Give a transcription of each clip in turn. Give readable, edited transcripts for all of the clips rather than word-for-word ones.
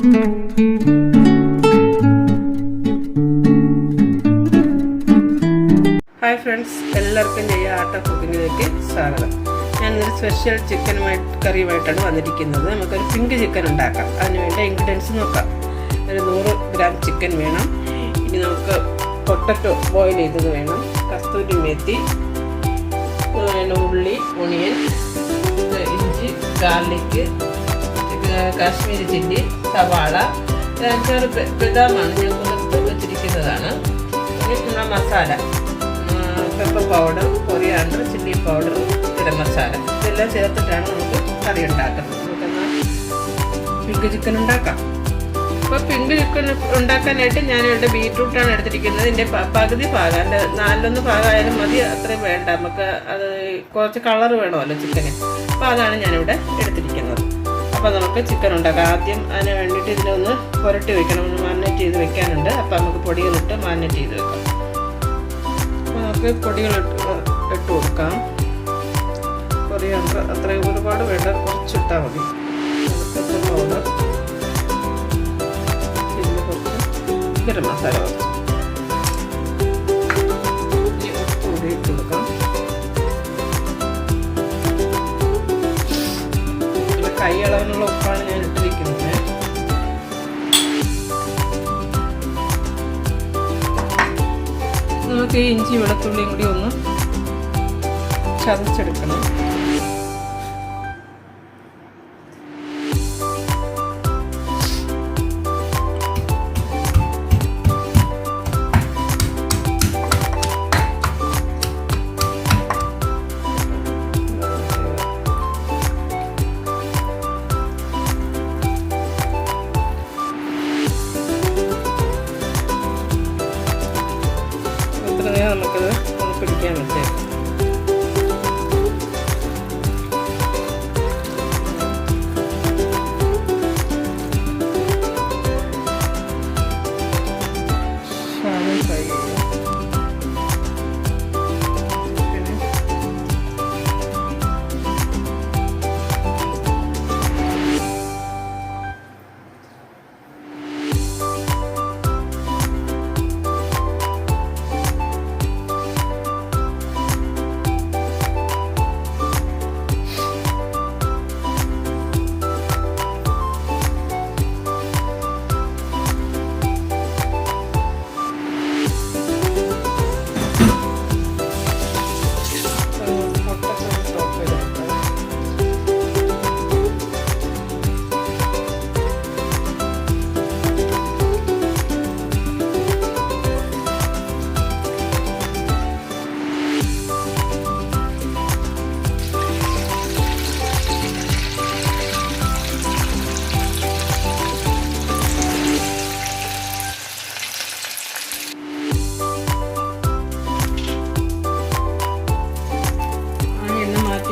Hi friends, എല്ലാവർക്കും ജയ ആട്ട കുക്കിങ്ങിലേക്ക് സ്വാഗതം. ഞാനൊരു സ്പെഷ്യൽ ചിക്കൻ കറിയുമായിട്ടാണ് വന്നിരിക്കുന്നത്. നമുക്കൊരു പിങ്ക് ചിക്കൻ ഉണ്ടാക്കാം. അതിനുവേണ്ട ഇൻഗ്രീഡിയൻസ് നോക്കാം. ഒരു 100 ഗ്രാം ചിക്കൻ വേണം. ഇനി നമുക്ക് പൊട്ടറ്റോ ബോയിൽ ചെയ്തത് വേണം. കസ്തൂരി മേത്തി, ഉള്ളി, ഒണിയൻ, ഇഞ്ചി, ഗാർലിക്ക്, കാശ്മീരി ചില്ലി, സവാള, 5-6 ബദാമാണ് ഞാൻ കുതിർത്ത് വെച്ചിരിക്കുന്നതാണ്. പിന്നെ masala, pepper powder, coriander, chilli powder, garam masala, ഇതെല്ലാം ചേർത്തിട്ടാണ് നമുക്ക് കറി ഉണ്ടാക്കുന്നത്. നമുക്കെന്നാൽ പിങ്ക് ചിക്കൻ ഉണ്ടാക്കാം. അപ്പോൾ പിങ്ക് ചിക്കൻ ഉണ്ടാക്കാനായിട്ട് ഞാനിവിടെ ബീറ്റ്റൂട്ടാണ് എടുത്തിരിക്കുന്നത്. ഇതിൻ്റെ പകുതി ഭാഗം, എൻ്റെ 4-1 ഭാഗമായാലും മതി, അത്രയും വേണ്ട. നമുക്ക് അത് കുറച്ച് കളർ വേണമല്ലോ ചിക്കന്. അപ്പോൾ അതാണ് ഞാനിവിടെ എടുത്തിരിക്കുന്നത്. അപ്പോൾ നമുക്ക് ചിക്കൻ ഉണ്ടാക്കാം. ആദ്യം അതിന് വേണ്ടിയിട്ട് ഇതിനൊന്ന് പുരട്ടി വെക്കണം, ഒന്ന് മാരിനേറ്റ് ചെയ്ത് വെക്കാനുണ്ട്. അപ്പോൾ നമുക്ക് പൊടികളിട്ട് മാരിനേറ്റ് ചെയ്ത് വെക്കാം. അപ്പോൾ നമുക്ക് പൊടികൾ ഇട്ട് കൊടുക്കാം. കൊറിയാണ്ടർ അത്രയും ഒരുപാട് വേണ്ട, കുറച്ചിട്ടാൽ മതി. പെപ്പർ പൗഡർ, ചില്ലി കുറച്ച്, ഗരം മസാല കുറച്ച്, ഉപ്പ് കൂടി ഇട്ട് കൊടുക്കാം. കൈ അളവിനുള്ള ഉപ്പാണ് ഞാൻ ഇട്ടിരിക്കുന്നത്. നമുക്ക് ഈ ഇഞ്ചി വെളുത്തുള്ളിയും കൂടി ഒന്ന് ചതച്ചെടുക്കണം. നമുക്കത് ഒന്ന് പിടിക്കാൻ വെച്ചേക്കാം. ഫ്രൈ ചെയ്യാം.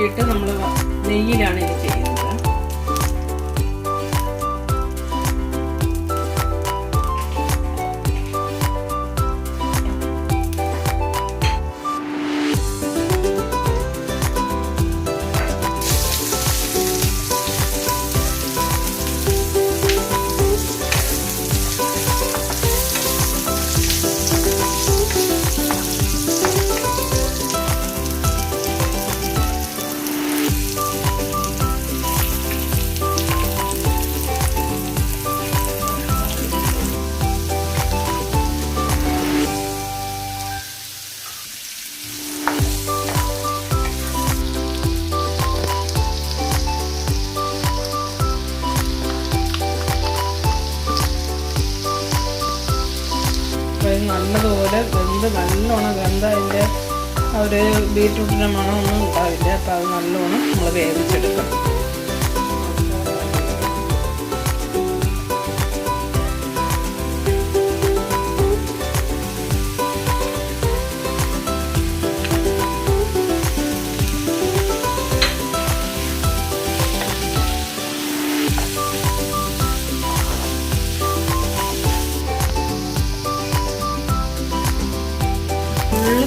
ിട്ട് നമ്മൾ നെയ്യിലാണ് ഇത് ചെയ്യുന്നത്. നല്ലതുപോലെ നല്ലോണം വെന്ത അതിൻ്റെ ആ ഒരു ബീറ്റ്റൂട്ടിൻ്റെ മണമൊന്നും ഉണ്ടാവില്ല. അപ്പോൾ അത് നല്ലോണം നമ്മൾ വേവിച്ചെടുക്കണം.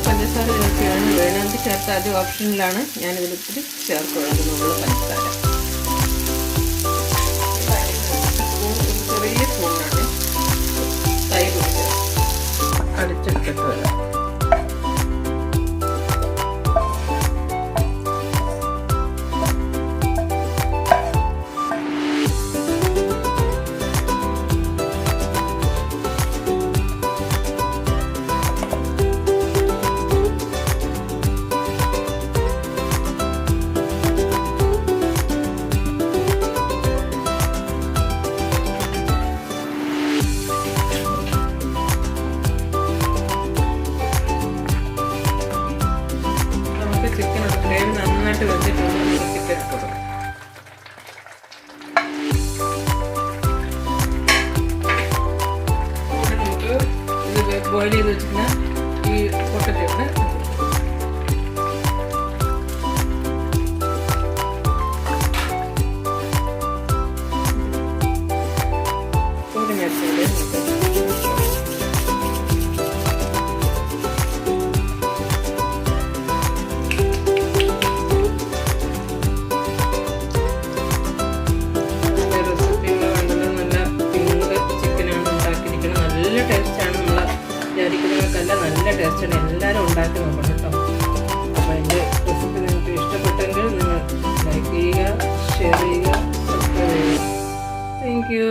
പഞ്ചസാര ചേർക്കുകയാണ് വേണമെങ്കിൽ ചേർത്ത്, അത് ഓപ്ഷനിലാണ്. ഞാനിതിലിത്തിരി ചേർക്കുകയാണ് നമ്മൾ പഞ്ചസാര. ചെറിയ ബോയിൽ ചെയ്ത് വെച്ചിരുന്ന ഈ പൊട്ടറ്റോ ഇവിടെ ഒരു മിനിറ്റ് നല്ല ടേസ്റ്റാണ്. എല്ലാവരും ഉണ്ടാക്കി നോക്കണം കേട്ടോ. അപ്പോൾ എൻ്റെ റെസിപ്പി നിങ്ങൾക്ക് ഇഷ്ടപ്പെട്ടെങ്കിൽ നിങ്ങൾ ലൈക്ക് ചെയ്യുക, ഷെയർ ചെയ്യുക, സബ്സ്ക്രൈബ് ചെയ്യുക. Thank you.